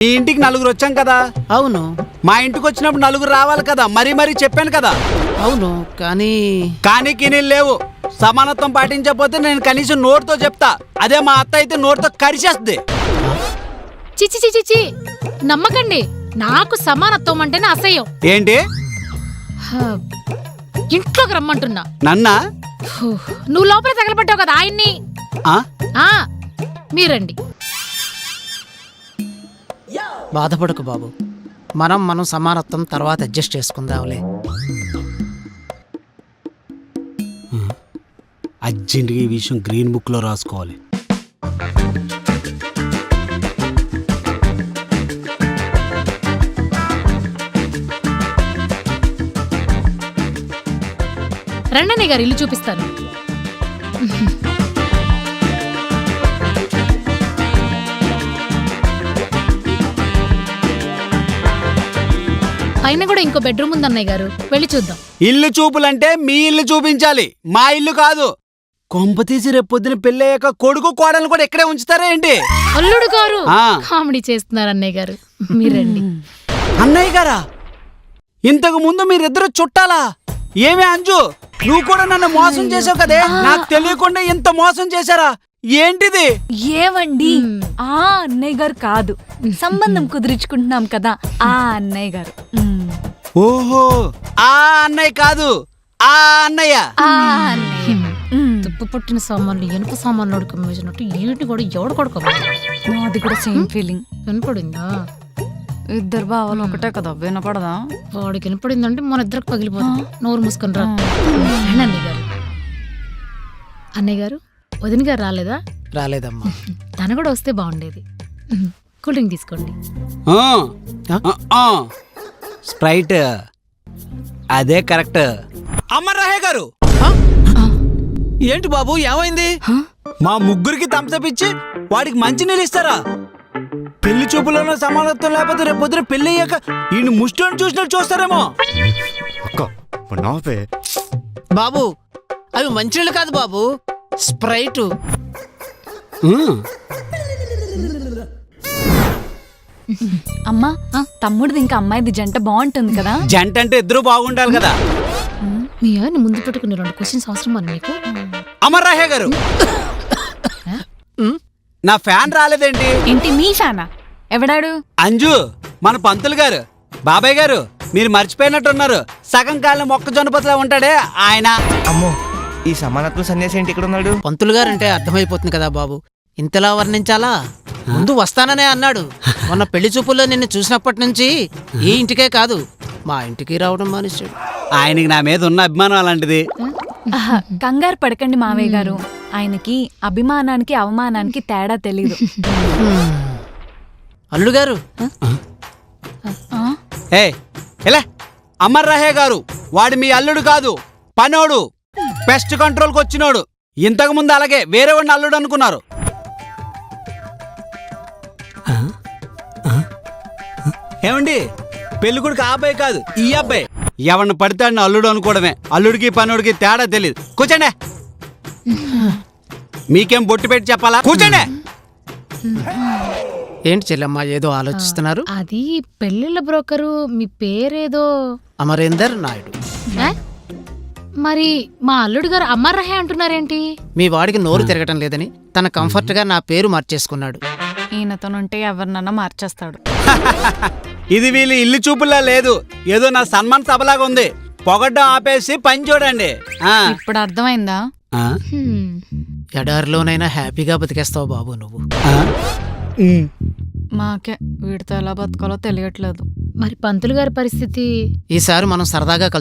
మీ ఇంటికి నలుగురు వచ్చాం కదా. అవును. మా ఇంటికి వచ్చినప్పుడు నలుగురు రావాలి కదా, మరీ చెప్పాను కదా. అవును, కానీ కినీ లేవు. సమానత్వం పాటించకపోతే నేను కనీసం నోటితో చెప్తా. అదే మా అత్త అయితే నోటితో కరిచేస్తుంది. చిచి చిచి చి నమ్మకండి, నాకు సమానత్వం అంటేనే అసహ్యం. ఏంటి? ఇంట్లోకి రమ్మంటున్నా. నన్నా? నువ్వు లోపల తగలబట్టావు కదా ఆయన్ని. మీరండి. బాధపడకు బాబు, మనం సమానత్వం తర్వాత అడ్జస్ట్ చేసుకుందాంలే. అర్జెంట్గా ఈ విషయం గ్రీన్ బుక్ లో రాసుకోవాలి. రండనే గారు ఇల్లు చూపిస్తాను. పైన కూడా ఇంకో బెడ్రూమ్ ఉంది అన్నయ్య గారు, వెళ్ళి చూద్దాం. ఇల్లు చూపులంటే మీ ఇల్లు చూపించాలి, మా ఇల్లు కాదు. కొంప తీసి రేపు పొద్దున పెళ్ళయ్యాక కొడుకు కోడలు కూడా ఇక్కడే ఉంచుతారా ఏంటి? అల్లుడు గారు కామెడీ చేస్తున్నారు అన్నయ్య గారు, మీరండి. అన్నయ్య గారా? ఇంతకు ముందు మీరిద్దరు చుట్టాలా? ఏమే అంజు, నువ్వు కూడా నన్ను మోసం చేసావు కదే, నాకు తెలియకుండా ఇంత మోసం చేశారా? ఏంటిది? ఏవండి, ఆ అన్నయ్య గారు కాదు, సంబంధం కుదిరించుకుంటున్నాం కదా ఆ అన్నయ్య గారు. ఓహో, ఆ అన్నయ్య కాదు, ఆ అన్నయ్య. తుప్పు పట్టిన సామాన్లు ఎనుక సామాన్లు అడుకున్నట్టు ఏంటి కూడా ఎవడు కొడుకో. నాది కూడా సేమ్ ఫీలింగ్. వినపడిందా? ఇద్దరు బావలు ఒకటే కదా, వినపడదా? వాడికి వినపడిందంటే మన ఇద్దరికి పగిలిపోతుంది. నోరు మూసుకొని రా. అన్నయ్య గారు, అన్నయ్య గారు, వదిన గారు రాలేదా? రాలేదమ్మా. తను కూడా వస్తే బాగుండేది. కూల్ డ్రింక్ తీసుకోండి. స్ప్రైట్, అదే కరెక్ట్. అమర్రాహే గారు, ఏంటి బాబు, ఏమైంది? మా ముగ్గురికి థమ్సప్ ఇచ్చి వాడికి మంచి నీళ్ళు ఇస్తారా? పెళ్లి చూపులోనే సమానత్వం లేకపోతే రేపు పొద్దున పెళ్లి అయ్యాక ఈ ముష్టి చూసినట్టు చూస్తారేమో. బాబు, అవి మంచినీళ్ళు కాదు బాబు, స్ప్రైట్. అమ్మా, తమ్ముడిది ఇంకా అమ్మాయిది జంట బాగుంటుంది కదా. జంట అంటే ఇద్దరు బాగుండాలి కదా. మీ ఆయన ముందు పెట్టుకుని 2 క్వశ్చన్స్ అవసరం అని నీకు? అమర్రాహే గారు, నా ఫ్యాన్ రాలేదేంటి? ఏంటి మీ ఫ్యానా? ఎవడాడు? అంజు, మన పంతులు గారు. బాబాయ్ గారు, మీరు మర్చిపోయినట్టున్నారు. సగం కాలం మొక్కజొన్న పొత్తులా ఉంటాడే ఆయన. అమ్మో, ఈ సమానత్వం సన్యాసి ఏంటి ఇక్కడ ఉన్నాడు? పంతులు గారంటే అర్థమైపోతుంది కదా బాబు, ఇంతలా వర్ణించాలా? ముందు వస్తాననే అన్నాడు. మొన్న పెళ్లి చూపుల్లో నిన్ను చూసినప్పటి నుంచి ఈ ఇంటికే కాదు మా ఇంటికి రావడం మానేశాడు. ఆయనకి నా మీద ఉన్న అభిమానం అలాంటిది. కంగారు పడకండి మావయ్య గారు, ఆయనకి అభిమానానికి అవమానానికి తేడా తెలీదు. అల్లుడు గారు, అమర్రాహే గారు, వాడు మీ అల్లుడు కాదు, పనోడు, పెస్ట్ కంట్రోల్కి వచ్చినోడు. ఇంతకు ముందు అలాగే వేరే వాడిని అల్లుడు అనుకున్నారు. ఏమండి, పెళ్ళికొడుకు ఆ అబ్బాయి కాదు, ఈ అబ్బాయి. ఎవరిని పడితే అల్లుడు అనుకోవడమే. అల్లుడికి పనోడికి తేడా తెలియదు. కూర్చోండి. మీకేం బొట్టు పెట్టి చెప్పాలా? కూర్చోండి. ఏంటి చెల్లెమ్మ ఏదో ఆలోచిస్తున్నారు? అది పెళ్ళిళ్ళ బ్రోకరు, మీ పేరేదో అమరేందర్ నాయుడు. మరి మా అల్లుడు గారు అమర్రాహే అంటున్నారేంటి? మీ వాడికి నోరు తిరగటం లేదని తన కంఫర్ట్ గా నా పేరు మార్చేసుకున్నాడు. ఈయనతోనుంటే ఎవరినన్నా మార్చేస్తాడు. ఇది వీళ్ళు ఇల్లు చూపులా లేదు, ఏదో నా సన్మాన్ సభలాగా ఉంది. పొగడ్డం ఆపేసి పని చూడండి. ఇప్పుడు అర్థమైందా? ఎడారిలోనైనా హ్యాపీగా బతికేస్తావు బాబు నువ్వు. మాకే వీడితో ఎలా బతకాలో తెలియట్లేదు. మరి పంతులు గారి పరిస్థితి? ఈసారి మనం సరదాగా కలుసుకుందాం.